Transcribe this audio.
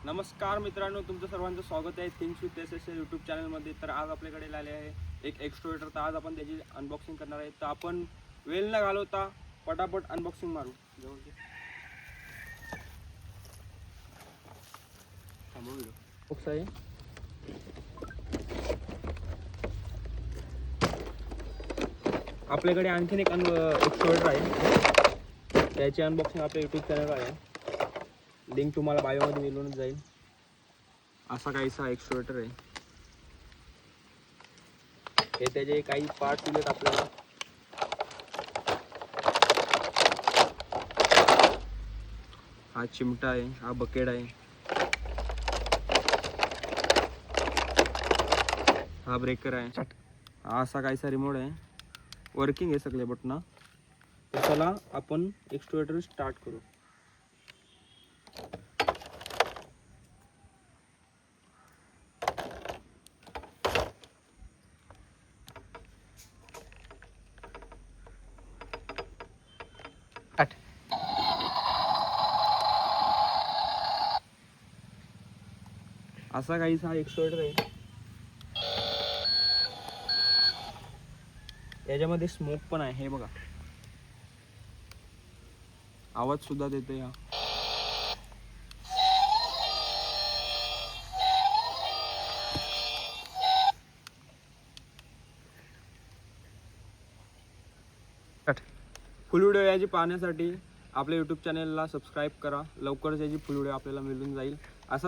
नमस्कार मित्रांनो, तुमचं सर्वांचं स्वागत आहे थिंग्स विथ एस यूट्यूब चॅनलमध्ये. तर आज आपल्याकडे आले आहे एक एक्स्ट्रोवेटर. तर आज आपण त्याची अनबॉक्सिंग करणार आहे. तर आपण वेळ न घालवता पटापट अनबॉक्सिंग मारू. बॉक्स आहे. आपल्याकडे आणखीन एक एक्स्ट्रोवेटर आहे, त्याची अनबॉक्सिंग आपल्या यूट्यूब चॅनलवर आहे. लिंक तुम्हाला बायोमध्ये मिळून जाईल. असा काहीसा एक्स्ट्रोवेटर आहे. हे त्याचे काही पार्ट दिलेत आपल्याला. हा चिमटा आहे, हा बकेट आहे, हा ब्रेकर आहे, हा असा काहीसा रिमोट आहे. वर्किंग आहे सगळे बटन. तर चला आपण एक्स्ट्रोवेटर स्टार्ट करू. असा काहीसा एक्स्ट्रोवेटर आहे. याच्यामध्ये स्मोक पण आहे, हे बघा. आवाज सुद्धा देतोय हा. फुल व्हिडिओ याची पाहण्यासाठी आपल्या यूट्यूब चॅनलला सबस्क्राईब करा. लवकरच याची फुल व्हिडिओ आपल्याला मिळून जाईल. असा